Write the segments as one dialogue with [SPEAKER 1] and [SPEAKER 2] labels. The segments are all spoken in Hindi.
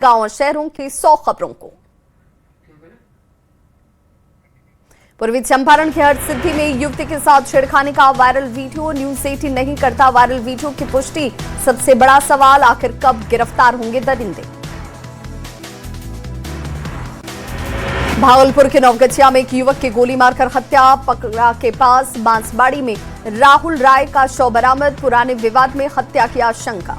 [SPEAKER 1] गांव और शहरों की 100 खबरों को। पूर्वी चंपारण के हरसिद्धि में युवती के साथ छेड़खानी का वायरल वीडियो। न्यूज 18 नहीं करता वायरल वीडियो की पुष्टि। सबसे बड़ा सवाल, आखिर कब गिरफ्तार होंगे दरिंदे। भागलपुर के नवगछिया में एक युवक की गोली मारकर हत्या। पकड़ा के पास बांसबाड़ी में राहुल राय का शव बरामद। पुराने विवाद में हत्या की आशंका।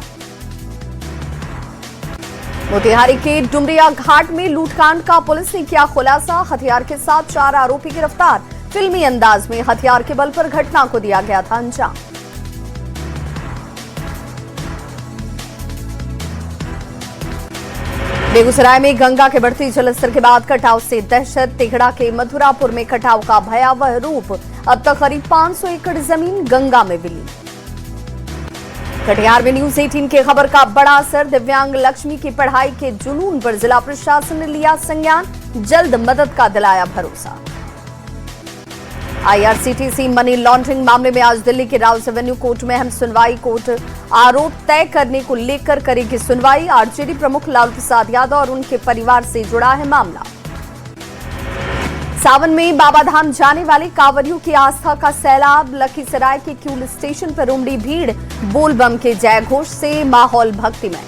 [SPEAKER 1] मोतिहारी के डुमरिया घाट में लूटकांड का पुलिस ने किया खुलासा। हथियार के साथ 4 आरोपी गिरफ्तार। फिल्मी अंदाज में हथियार के बल पर घटना को दिया गया था अंजाम। बेगूसराय में गंगा के बढ़ते जलस्तर के बाद कटाव से दहशत। तिघड़ा के मथुरापुर में कटाव का भयावह रूप। अब तक करीब 500 एकड़ जमीन गंगा में विलीन। कटिहार में न्यूज 18 की खबर का बड़ा असर। दिव्यांग लक्ष्मी की पढ़ाई के जुनून पर जिला प्रशासन ने लिया संज्ञान। जल्द मदद का दिलाया भरोसा। आईआरसीटीसी मनी लॉन्ड्रिंग मामले में आज दिल्ली के राउस एवेन्यू कोर्ट में अहम सुनवाई। कोर्ट आरोप तय करने को लेकर करेगी सुनवाई। आरजेडी प्रमुख लालू प्रसाद यादव और उनके परिवार से जुड़ा है मामला। सावन में बाबाधाम जाने वाले कांवरियों की आस्था का सैलाब। लखीसराय के क्यूल स्टेशन पर उमड़ी भीड़। बोलबम के जय घोष से माहौल भक्तिमय।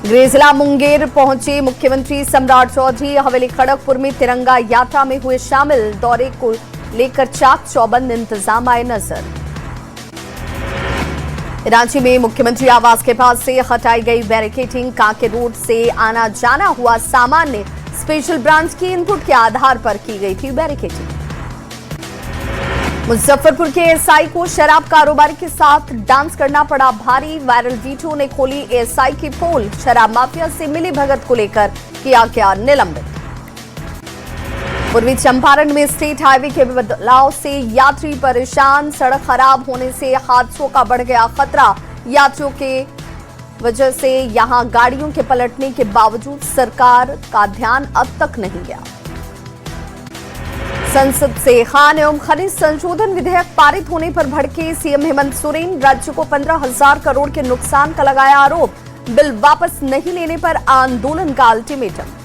[SPEAKER 1] गृह जिला मुंगेर पहुंचे मुख्यमंत्री सम्राट चौधरी। हवेली खड़गपुर में तिरंगा यात्रा में हुए शामिल। दौरे को लेकर चाक चौबंद इंतजाम आए नजर। रांची में मुख्यमंत्री आवास के पास से हटाई गई बैरिकेडिंग। कांके रोड से आना जाना हुआ सामान्य। स्पेशल ब्रांच के इनपुट के आधार पर की गई थी बैरिकेडिंग। मुजफ्फरपुर के एसआई को शराब कारोबारी के साथ डांस करना पड़ा भारी। वायरल वीडियो ने खोली एसआई की पोल। शराब माफिया से मिली भगत को लेकर किया क्या निलंबित। पूर्वी चंपारण में स्टेट हाईवे के बदलाव से यात्री परेशान। सड़क खराब होने से हादसों का बढ़ गया खतरा। यात्रियों के वजह से यहां गाड़ियों के पलटने के बावजूद सरकार का ध्यान अब तक नहीं गया। संसद से खान एवं खनिज संशोधन विधेयक पारित होने पर भड़के सीएम हेमंत सोरेन। राज्य को 15,000 करोड़ के नुकसान का लगाया आरोप। बिल वापस नहीं लेने पर आंदोलन का अल्टीमेटम।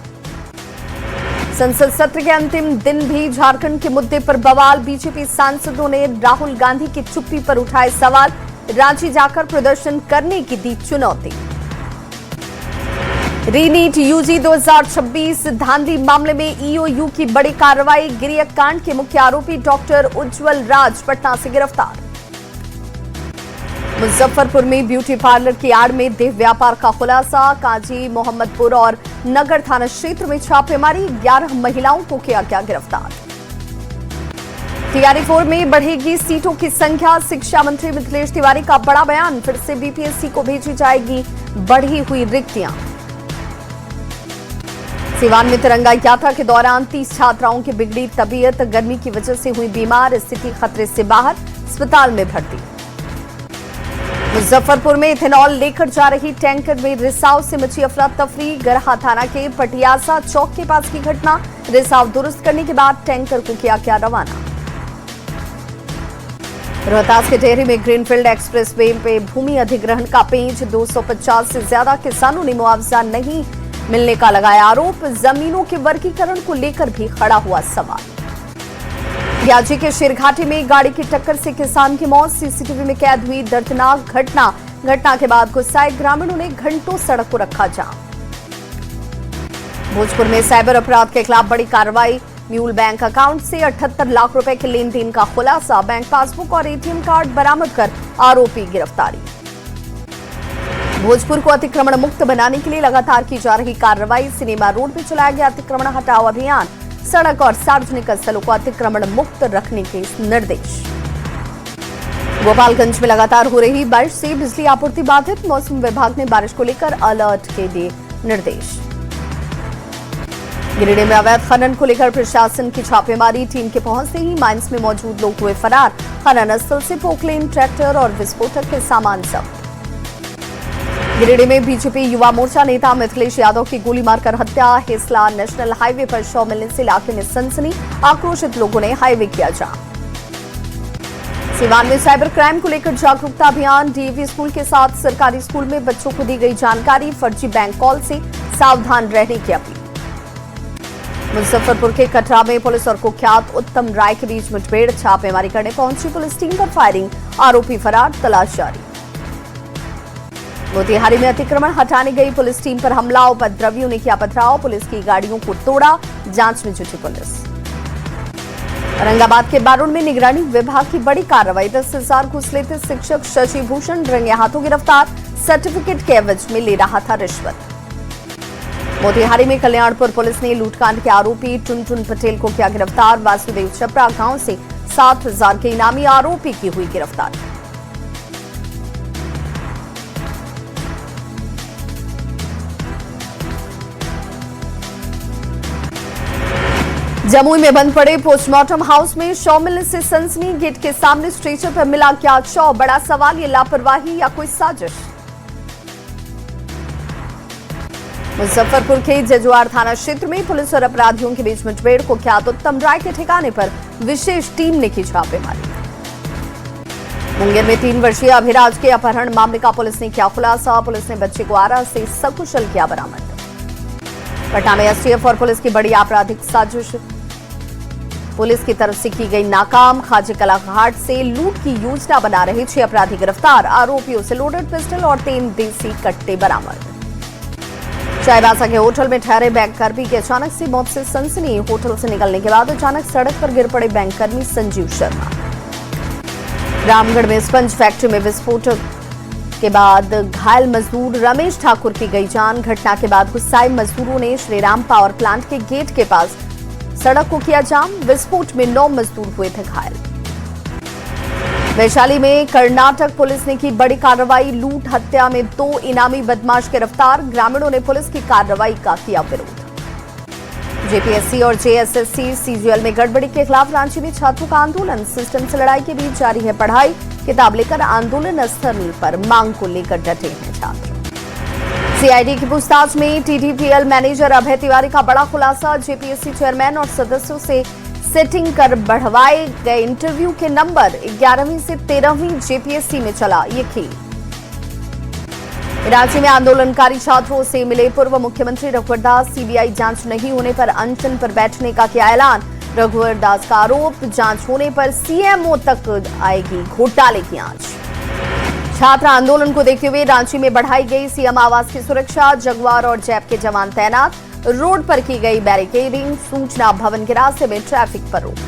[SPEAKER 1] संसद सत्र के अंतिम दिन भी झारखंड के मुद्दे पर बवाल। बीजेपी सांसदों ने राहुल गांधी की चुप्पी पर उठाए सवाल। रांची जाकर प्रदर्शन करने की दी चुनौती। रीनीट यूजी 2026 धांधली मामले में ईओयू की बड़ी कार्रवाई। गिरियक कांड के मुख्य आरोपी डॉक्टर उज्जवल राज पटना से गिरफ्तार। मुजफ्फरपुर में ब्यूटी पार्लर की आड़ में देह व्यापार का खुलासा। काजी मोहम्मदपुर और नगर थाना क्षेत्र में छापेमारी। 11 महिलाओं को किया गया गिरफ्तार। टीआरई 4 में बढ़ेगी सीटों की संख्या। शिक्षा मंत्री मिथिलेश तिवारी का बड़ा बयान। फिर से बीपीएससी को भेजी जाएगी बढ़ी हुई रिक्तियां। सिवान में तिरंगा यात्रा के दौरान 30 छात्राओं की बिगड़ी तबीयत। गर्मी की वजह से हुई बीमार। स्थिति खतरे से बाहर, अस्पताल में भर्ती। मुजफ्फरपुर में इथेनॉल लेकर जा रही टैंकर में रिसाव से मची अफरा तफरी। गरहा थाना के पटियासा चौक के पास की घटना। रिसाव दुरुस्त करने के बाद टैंकर को किया गया रवाना। रोहतास के टेहरी में ग्रीनफील्ड एक्सप्रेसवे पे भूमि अधिग्रहण का पेंच। 250 से ज्यादा किसानों ने मुआवजा नहीं मिलने का लगाया आरोप। जमीनों के वर्गीकरण को लेकर भी खड़ा हुआ सवाल। याजी के शेरघाटी में गाड़ी की टक्कर से किसान की मौत। सीसीटीवी में कैद हुई दर्दनाक घटना के बाद गुस्साए ग्रामीणों ने घंटों सड़क को रखा जाम। भोजपुर में साइबर अपराध के खिलाफ बड़ी कार्रवाई। म्यूल बैंक अकाउंट से 78 लाख रुपए के लेन देन का खुलासा। बैंक पासबुक और एटीएम कार्ड बरामद कर आरोपी गिरफ्तारी। भोजपुर को अतिक्रमण मुक्त बनाने के लिए लगातार की जा रही कार्रवाई। सिनेमा रोड पर चलाया गया अतिक्रमण हटाओ अभियान। सड़क और सार्वजनिक स्थलों को अतिक्रमण मुक्त रखने के निर्देश। गोपालगंज में लगातार हो रही बारिश से बिजली आपूर्ति बाधित। मौसम विभाग ने बारिश को लेकर अलर्ट के दिए निर्देश। गिरिडीह में अवैध खनन को लेकर प्रशासन की छापेमारी। टीम के पहुंचते ही माइंस में मौजूद लोग हुए फरार। खनन स्थल से पोकलेन, ट्रैक्टर और विस्फोटक के सामान जब्त। गिरिडीह में बीजेपी युवा मोर्चा नेता मिथिलेश यादव की गोली मारकर हत्या। हिसला नेशनल हाईवे पर शव मिलने से इलाके में सनसनी। आक्रोशित लोगों ने हाईवे किया जाम। सीवान में साइबर क्राइम को लेकर जागरूकता अभियान। डीएवी स्कूल के साथ सरकारी स्कूल में बच्चों को दी गई जानकारी। फर्जी बैंक कॉल से सावधान रहने की अपील। मुजफ्फरपुर के कटरा में पुलिस और कुख्यात उत्तम राय के बीच मुठभेड़। छापेमारी करने पहुंची पुलिस टीम पर फायरिंग। आरोपी फरार, तलाश जारी। मोतिहारी में अतिक्रमण हटाने गई पुलिस टीम पर हमला। उपद्रवियों ने किया पथराव। पुलिस की गाड़ियों को तोड़ा। जांच में जुटी पुलिस। औरंगाबाद के बारुण में निगरानी विभाग की बड़ी कार्रवाई। 10,000 घूस लेते शिक्षक शशि भूषण रंगे हाथों गिरफ्तार। सर्टिफिकेट के एवज में ले रहा था रिश्वत। मोतिहारी में कल्याणपुर पुलिस ने लूटकांड के आरोपी टुनटुन पटेल को किया गिरफ्तार। वासुदेव छपरा गांव से 7,000 के इनामी आरोपी की हुई गिरफ्तार। जमुई में बंद पड़े पोस्टमार्टम हाउस में शव मिलने से सनसनी। गेट के सामने स्ट्रेचर पर मिला क्या शव? बड़ा सवाल, ये लापरवाही या कोई साजिश? मुजफ्फरपुर के जजुआर थाना क्षेत्र में पुलिस और अपराधियों के बीच मुठभेड़। कुख्यात उत्तम राय के ठिकाने पर विशेष टीम ने की छापेमारी। मुंगेर में 3 वर्षीय अभिराज के अपहरण मामले का पुलिस ने किया खुलासा। पुलिस ने बच्चे को आरा से सकुशल किया बरामद। पटना में एसटीएफ और पुलिस की बड़ी आपराधिक साजिश पुलिस की तरफ से की गई नाकाम। खाजी कला घाट से लूट की योजना बना रहे 6 अपराधी गिरफ्तार। आरोपियों से लोडेड पिस्टल और 3 देसी कट्टे बरामद। चाईबासा के होटल में ठहरे बैंककर्मी की अचानक से मौत से सनसनी। होटल से निकलने के बाद अचानक सड़क पर गिर पड़े बैंककर्मी संजीव शर्मा। रामगढ़ में स्पंज फैक्ट्री में विस्फोट के बाद घायल मजदूर रमेश ठाकुर की गई जान। घटना के बाद गुस्साए मजदूरों ने श्रीराम पावर प्लांट के गेट के पास सड़क को किया जाम। विस्फोट में 9 मजदूर हुए थे घायल। वैशाली में कर्नाटक पुलिस ने की बड़ी कार्रवाई। लूट हत्या में 2 इनामी बदमाश गिरफ्तार। ग्रामीणों ने पुलिस की कार्रवाई का किया विरोध। जेपीएससी और जेएसएससी सीजीएल में गड़बड़ी के खिलाफ रांची में छात्रों का आंदोलन। सिस्टम से लड़ाई के बीच जारी है पढ़ाई। किताब लेकर आंदोलन स्थल पर मांग को लेकर डटे हैं छात्र। सीआईडी की पूछताछ में टीटीपीएल मैनेजर अभय तिवारी का बड़ा खुलासा। जेपीएससी चेयरमैन और सदस्यों से सेटिंग कर बढ़वाए गए इंटरव्यू के नंबर 11वीं से 13वीं जेपीएससी में चला ये खेल। रांची में आंदोलनकारी छात्रों से मिले पूर्व मुख्यमंत्री रघुवर दास। सीबीआई जांच नहीं होने पर अनशन पर बैठने का किया ऐलान। रघुवर दास का आरोप, जांच होने पर सीएमओ तक आएगी घोटाले की आंच। छात्र आंदोलन को देखते हुए रांची में बढ़ाई गई सीएम आवास की सुरक्षा। जगुआर और जैप के जवान तैनात। रोड पर की गई बैरिकेडिंग। सूचना भवन के रास्ते में ट्रैफिक पर रोक।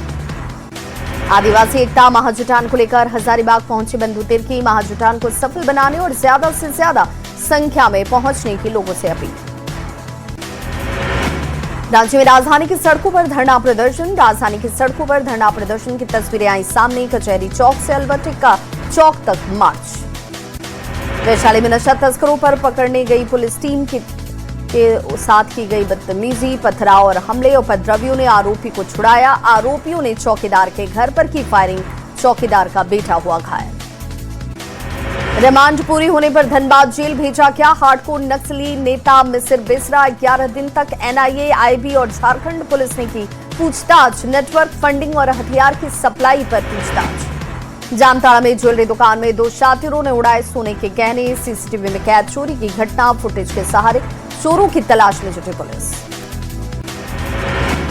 [SPEAKER 1] आदिवासी एकता महाजुटान को लेकर हजारीबाग पहुंचे बंधु तिर्की। महाजुटान को सफल बनाने और ज्यादा से ज्यादा संख्या में पहुंचने की लोगों से अपील। रांची में राजधानी की सड़कों पर धरना प्रदर्शन। राजधानी की सड़कों पर धरना प्रदर्शन की तस्वीरें आई सामने। कचहरी चौक से अल्बर्टिका चौक तक मार्च। वैशाली में नशा तस्करों पर पकड़ने गई पुलिस टीम के साथ की गई बदतमीजी, पथराव और हमले। उपद्रवियों ने आरोपी को छुड़ाया। आरोपियों ने चौकीदार के घर पर की फायरिंग। चौकीदार का बेटा हुआ घायल। रिमांड पूरी होने पर धनबाद जेल भेजा गया। हार्डकोर नक्सली नेता मिसिर बेसरा 11 दिन तक एनआईए, आईबी और झारखंड पुलिस ने की पूछताछ। नेटवर्क, फंडिंग और हथियार की सप्लाई पर पूछताछ। जामताड़ा में ज्वेलरी दुकान में 2 शातिरों ने उड़ाए सोने के गहने। सीसीटीवी में कैद चोरी की घटना। फुटेज के सहारे चोरों की तलाश में जुटी पुलिस।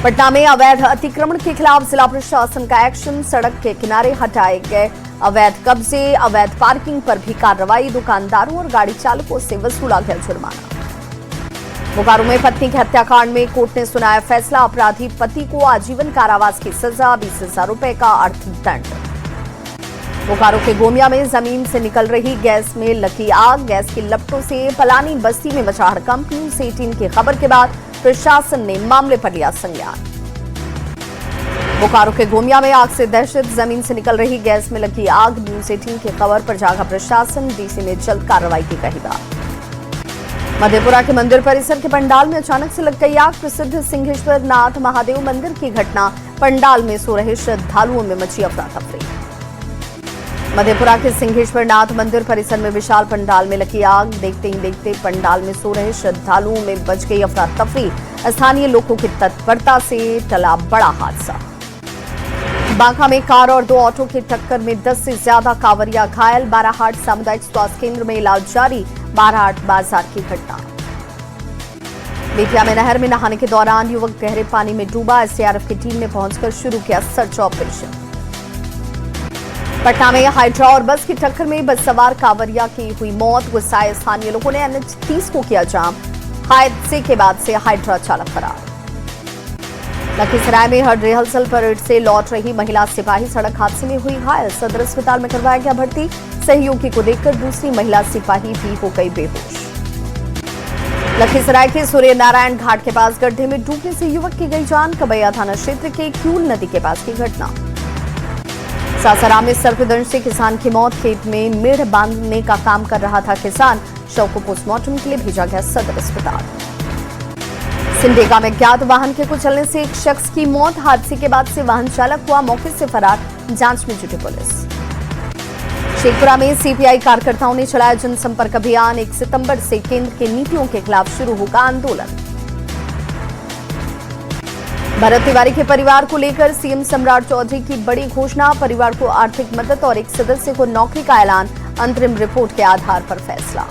[SPEAKER 1] पटना में अवैध अतिक्रमण के खिलाफ जिला प्रशासन का एक्शन। सड़क के किनारे हटाए गए अवैध कब्जे। अवैध पार्किंग पर भी कार्रवाई। दुकानदारों और गाड़ी चालकों से वसूला गया जुर्माना। बोकारो में पत्नी के हत्याकांड में कोर्ट ने सुनाया फैसला। अपराधी पति को आजीवन कारावास की सजा, 20,000 रुपए का अर्थदंड। बोकारो के गोमिया में जमीन से निकल रही गैस में लगी आग। गैस की लपटों से पलानी बस्ती में मचा हड़कंप। न्यूज 18 की खबर के बाद प्रशासन ने मामले पर लिया संज्ञान। बोकारो के गोमिया में आग से दहशत। जमीन से निकल रही गैस में लगी आग। न्यूज 18 की खबर पर जागा प्रशासन। डीसी ने जल्द कार्रवाई की कही बात। मधेपुरा के मंदिर परिसर के पंडाल में अचानक से लग गई आग। प्रसिद्ध सिंहेश्वर नाथ महादेव मंदिर की घटना। पंडाल में सो रहे श्रद्धालुओं में मची अफरा तफरी। मधेपुरा के सिंहेश्वर नाथ मंदिर परिसर में विशाल पंडाल में लगी आग। देखते ही देखते पंडाल में सो रहे श्रद्धालुओं में बच गई अफरा तफरी। स्थानीय लोगों की तत्परता से टला बड़ा हादसा। बांका में कार और 2 ऑटो की टक्कर में 10 से ज्यादा कांवरिया घायल। बाराहाट सामुदायिक स्वास्थ्य केंद्र में इलाज जारी। बाराहाट बाजार की घटना। बेतिया में नहर में नहाने के दौरान युवक गहरे पानी में डूबा। एसडीआरएफ की टीम ने पहुंचकर शुरू किया सर्च ऑपरेशन। पटना में हाइड्रा और बस की टक्कर में बस सवार कांवरिया की हुई मौत। गुस्साए स्थानीय लोगों ने NH 30 को किया जाम। हादसे के बाद से हाइड्रा चालक फरार। लखीसराय में हर रिहर्सल परेड से लौट रही महिला सिपाही सड़क हादसे में हुई घायल। सदर अस्पताल में करवाया गया भर्ती। सहयोगी को देखकर दूसरी महिला सिपाही भी हो गई बेहोश। लखीसराय के सूर्य नारायण घाट के पास गड्ढे में डूबने से युवक की गई जान। कबैया थाना क्षेत्र के क्यूल नदी के पास की घटना। सासाराम में सर्पदंश से किसान की मौत। खेत में मेढ़ बांधने का काम कर रहा था किसान। शव को पोस्टमार्टम के लिए भेजा गया सदर अस्पताल। सिमडेगा में ज्ञात वाहन के कुचलने से एक शख्स की मौत। हादसे के बाद से वाहन चालक हुआ मौके से फरार। जांच में जुटी पुलिस। शेखपुरा में सीपीआई कार्यकर्ताओं ने चलाया जनसंपर्क अभियान। 1 सितंबर से केंद्र की नीतियों के खिलाफ शुरू होगा आंदोलन। भरत तिवारी के परिवार को लेकर सीएम सम्राट चौधरी की बड़ी घोषणा। परिवार को आर्थिक मदद और एक सदस्य को नौकरी का ऐलान। अंतरिम रिपोर्ट के आधार पर फैसला।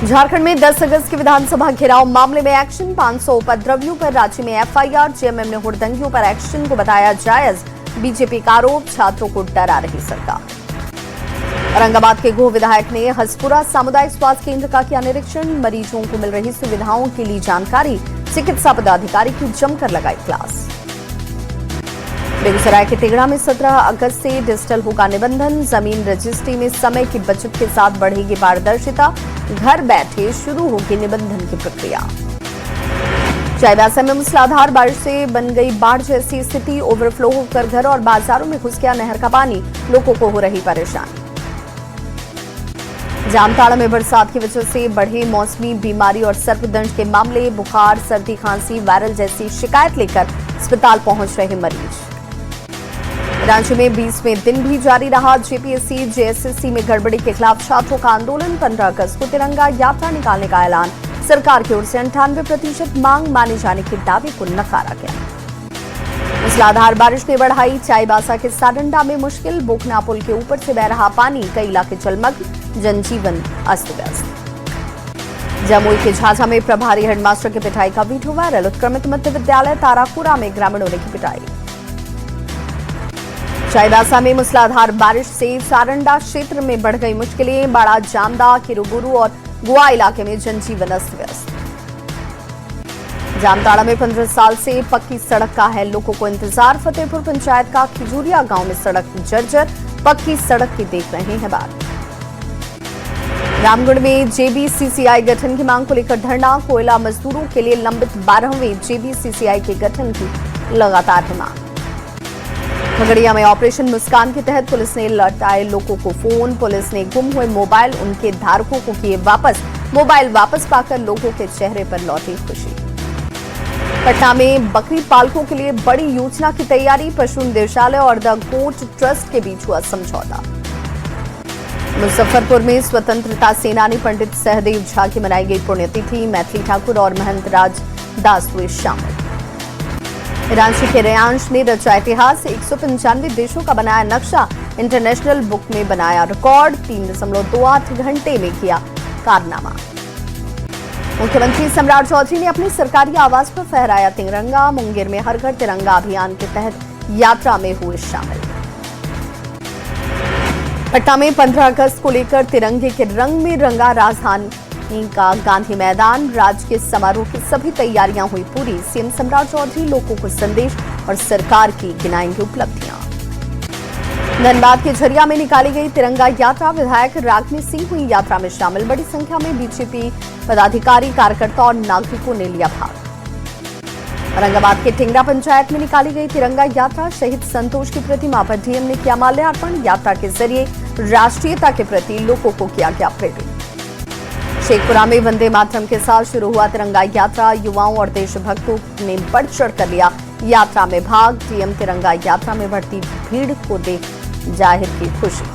[SPEAKER 1] झारखंड में 10 अगस्त के विधानसभा घेराव मामले में एक्शन। 500 उपद्रवियों पर राज्य में एफआईआर। जेएमएम ने हुड़दंगियों पर एक्शन को बताया जायज। बीजेपी का आरोप, छात्रों को डरा रही सरकार। औरंगाबाद के गोह विधायक ने हसपुरा सामुदायिक स्वास्थ्य केंद्र का किया निरीक्षण। मरीजों को मिल रही सुविधाओं के लिए जानकारी। चिकित्सा पदाधिकारी की जमकर लगाई क्लास। बेगूसराय के तिगड़ा में 17 अगस्त से डिजिटल होगा निबंधन। जमीन रजिस्ट्री में समय की बचत के साथ बढ़ेगी पारदर्शिता। घर बैठे शुरू होगी निबंधन की प्रक्रिया। चाईबासा में मूसलाधार बारिश से बन गई बाढ़ जैसी स्थिति। ओवरफ्लो होकर घर और बाजारों में घुस गया नहर का पानी। लोगों को हो रही परेशानी। जामताड़ा में बरसात की वजह से बढ़े मौसमी बीमारी और सर्पदंश के मामले। बुखार, सर्दी, खांसी, वायरल जैसी शिकायत लेकर अस्पताल पहुंच रहे मरीज। रांची में 20वें दिन भी जारी रहा जेपीएससी जेएसएससी में गड़बड़ी के खिलाफ छात्रों का आंदोलन। 15 अगस्त को तिरंगा यात्रा निकालने का ऐलान। सरकार की ओर से 98% मांग माने जाने के दावे को नकारा गया। मूसलाधार बारिश ने बढ़ाई चाईबासा के साडंडा में मुश्किल। बोखना पुल के ऊपर से बह रहा पानी। कई इलाके जलमग्न। जनजीवन अस्त व्यस्त। जमुई के झाझा में प्रभारी हेडमास्टर की पिटाई का वीडियो वायरल। उत्क्रमित मध्य विद्यालय तारापुरा में ग्रामीणों ने की पिटाई। चाईबासा में मूसलाधार बारिश से सारंडा क्षेत्र में बढ़ गई मुश्किलें। बाड़ा, जामदा, किरुबुरु और गुआ इलाके में जनजीवन अस्त व्यस्त। जामताड़ा में 15 साल से पक्की सड़क का है लोगों को इंतजार। फतेहपुर पंचायत का खिजूरिया गांव में सड़क जर्जर। पक्की सड़क की देख रहे हैं बात। रामगढ़ में जेबीसीसीआई गठन की मांग को लेकर धरना। कोयला मजदूरों के लिए लंबित 12वें जेबीसीसीआई के गठन की लगातार है मांग। खगड़िया में ऑपरेशन मुस्कान के तहत पुलिस ने लौटाए लोगों को फोन। पुलिस ने गुम हुए मोबाइल उनके धारकों को किए वापस। मोबाइल वापस पाकर लोगों के चेहरे पर लौटी खुशी। पटना में बकरी पालकों के लिए बड़ी योजना की तैयारी। पशु निदेशालय और द गोट ट्रस्ट के बीच हुआ समझौता। मुजफ्फरपुर में स्वतंत्रता सेनानी पंडित सहदेव झा की मनाई गई पुण्यतिथि। मैथिली ठाकुर और महंत राज दास हुए शामिल। रांची के रेयांश ने रचा इतिहास। 195 देशों का बनाया नक्शा। इंटरनेशनल बुक में बनाया रिकॉर्ड। 3.28 घंटे में किया कारनामा। मुख्यमंत्री सम्राट चौधरी ने अपने सरकारी आवास पर फहराया तिरंगा। मुंगेर में हर घर तिरंगा अभियान के तहत यात्रा में हुए शामिल। पटना में 15 अगस्त को लेकर तिरंगे के रंग में रंगा राजधानी का गांधी मैदान। राजकीय समारोह की सभी तैयारियां हुई पूरी। सीएम सम्राट चौधरी लोगों को संदेश और सरकार की गिनाएंगे उपलब्धियां। धनबाद के झरिया में निकाली गई तिरंगा यात्रा। विधायक रागिनी सिंह हुई यात्रा में शामिल। बड़ी संख्या में बीजेपी पदाधिकारी, कार्यकर्ता और नागरिकों ने लिया भाग। औरंगाबाद के टिंगरा पंचायत में निकाली गई तिरंगा यात्रा। शहीद संतोष की प्रतिमा पर डीएम ने किया माल्यार्पण। यात्रा के जरिए राष्ट्रीयता के प्रति लोगों को किया गया प्रेरित। शेखपुरा में वंदे मातरम के साथ शुरू हुआ तिरंगा यात्रा। युवाओं और देशभक्तों ने बढ़ चढ़ कर लिया यात्रा में भाग। डीएम तिरंगा यात्रा में बढ़ती भीड़ को देख जाहिर की खुशी।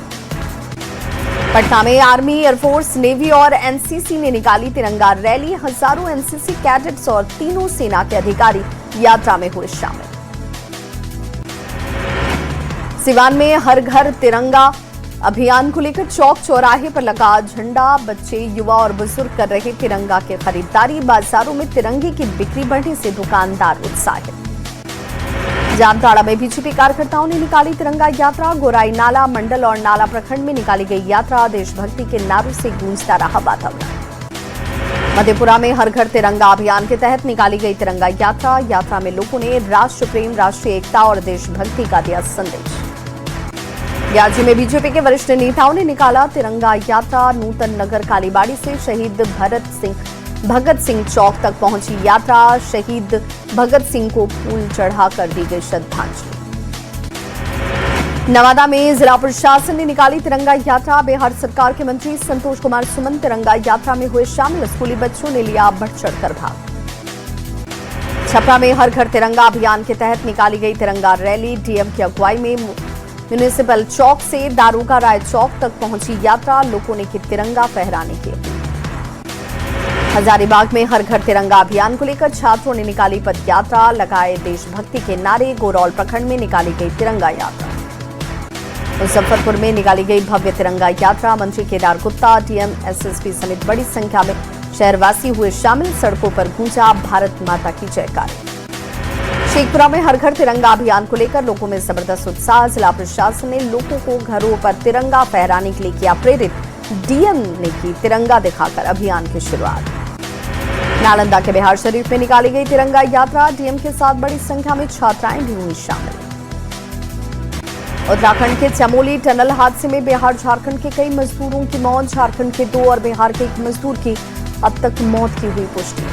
[SPEAKER 1] पटना में आर्मी, एयरफोर्स, नेवी और एनसीसी ने निकाली तिरंगा रैली। हजारों एनसीसी कैडेट्स और तीनों सेना के अधिकारी यात्रा में हुए शामिल। सिवान में हर घर तिरंगा अभियान को लेकर चौक चौराहे पर लगा झंडा। बच्चे, युवा और बुजुर्ग कर रहे तिरंगा की खरीदारी। बाजारों में तिरंगे की बिक्री बढ़ने से दुकानदार उत्साहित। जामताड़ा में बीजेपी कार्यकर्ताओं ने निकाली तिरंगा यात्रा। गोराई नाला मंडल और नाला प्रखंड में निकाली गई यात्रा। देशभक्ति के नारों से गूंजता रहा वातावरण। मधेपुरा में हर घर तिरंगा अभियान के तहत निकाली गई तिरंगा यात्रा। यात्रा में लोगों ने राष्ट्र प्रेम, राष्ट्रीय एकता और देशभक्ति का दिया संदेश। राज्य में बीजेपी के वरिष्ठ नेताओं ने निकाला तिरंगा यात्रा। नूतन नगर कालीबाड़ी से शहीद भगत सिंह चौक तक पहुंची यात्रा। शहीद भगत सिंह को फूल चढ़ाकर दी गई श्रद्धांजलि। नवादा में जिला प्रशासन ने निकाली तिरंगा यात्रा। बिहार सरकार के मंत्री संतोष कुमार सुमन तिरंगा यात्रा में हुए शामिल। स्कूली बच्चों ने लिया बढ़ चढ़कर भाग। छपरा में हर घर तिरंगा अभियान के तहत निकाली गई तिरंगा रैली। डीएम की अगुवाई में म्यूनिसिपल चौक से दारोगा राय चौक तक पहुंची यात्रा। लोगों ने की तिरंगा फहराने की अपील। हजारीबाग में हर घर तिरंगा अभियान को लेकर छात्रों ने निकाली पद यात्रा। लगाए देशभक्ति के नारे। गोरौल प्रखंड में निकाली गई तिरंगा यात्रा। मुजफ्फरपुर में निकाली गई भव्य तिरंगा यात्रा। मंत्री केदार गुप्ता, डीएम, एसएसपी समेत बड़ी संख्या में शहरवासी हुए शामिल। सड़कों पर गूंजा भारत माता की जयकारे। शेखपुरा में हर घर तिरंगा अभियान को लेकर लोगों में जबरदस्त उत्साह। जिला प्रशासन ने लोगों को घरों पर तिरंगा फहराने के लिए किया प्रेरित। डीएम ने की तिरंगा दिखाकर अभियान की शुरुआत। नालंदा के बिहार शरीफ में निकाली गई तिरंगा यात्रा। डीएम के साथ बड़ी संख्या में छात्राएं भी हुई शामिल। उत्तराखंड के चमोली टनल हादसे में बिहार झारखंड के कई मजदूरों की मौत। झारखंड के 2 और बिहार के 1 मजदूर की अब तक मौत की हुई पुष्टि।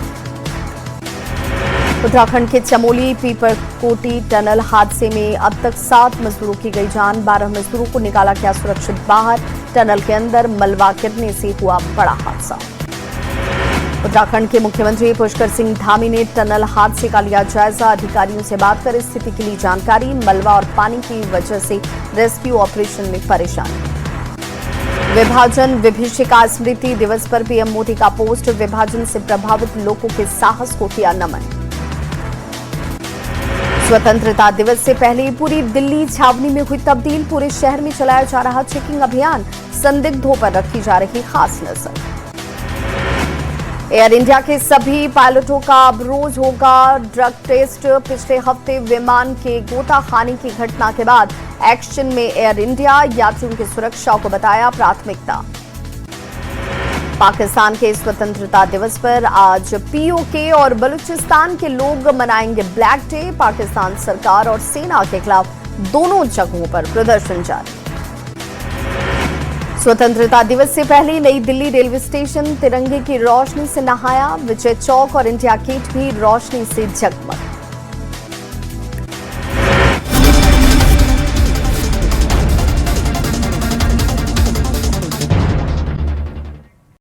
[SPEAKER 1] उत्तराखंड के चमोली पीपरकोटी टनल हादसे में अब तक 7 मजदूरों की गई जान। 12 मजदूरों को निकाला गया सुरक्षित बाहर। टनल के अंदर मलबा गिरने से हुआ बड़ा हादसा। उत्तराखंड के मुख्यमंत्री पुष्कर सिंह धामी ने टनल हादसे का लिया जायजा। अधिकारियों से बात कर स्थिति की ली जानकारी। मलबा और पानी की वजह से रेस्क्यू ऑपरेशन में परेशानी। विभाजन विभीषिका स्मृति दिवस पर पीएम मोदी का पोस्ट। विभाजन से प्रभावित लोगों के साहस को किया नमन। स्वतंत्रता दिवस से पहले पूरी दिल्ली छावनी में हुई तब्दील। पूरे शहर में चलाया जा रहा चेकिंग अभियान। संदिग्धों पर रखी जा रही खास नजर। एयर इंडिया के सभी पायलटों का अब रोज होगा ड्रग टेस्ट। पिछले हफ्ते विमान के गोताखानी की घटना के बाद एक्शन में एयर इंडिया। यात्रियों की सुरक्षा को बताया प्राथमिकता। पाकिस्तान के स्वतंत्रता दिवस पर आज पीओके और बलूचिस्तान के लोग मनाएंगे ब्लैक डे। पाकिस्तान सरकार और सेना के खिलाफ दोनों जगहों पर प्रदर्शन जारी। स्वतंत्रता दिवस से पहले नई दिल्ली रेलवे स्टेशन तिरंगे की रोशनी से नहाया। विजय चौक और इंडिया गेट भी रोशनी से जगमग।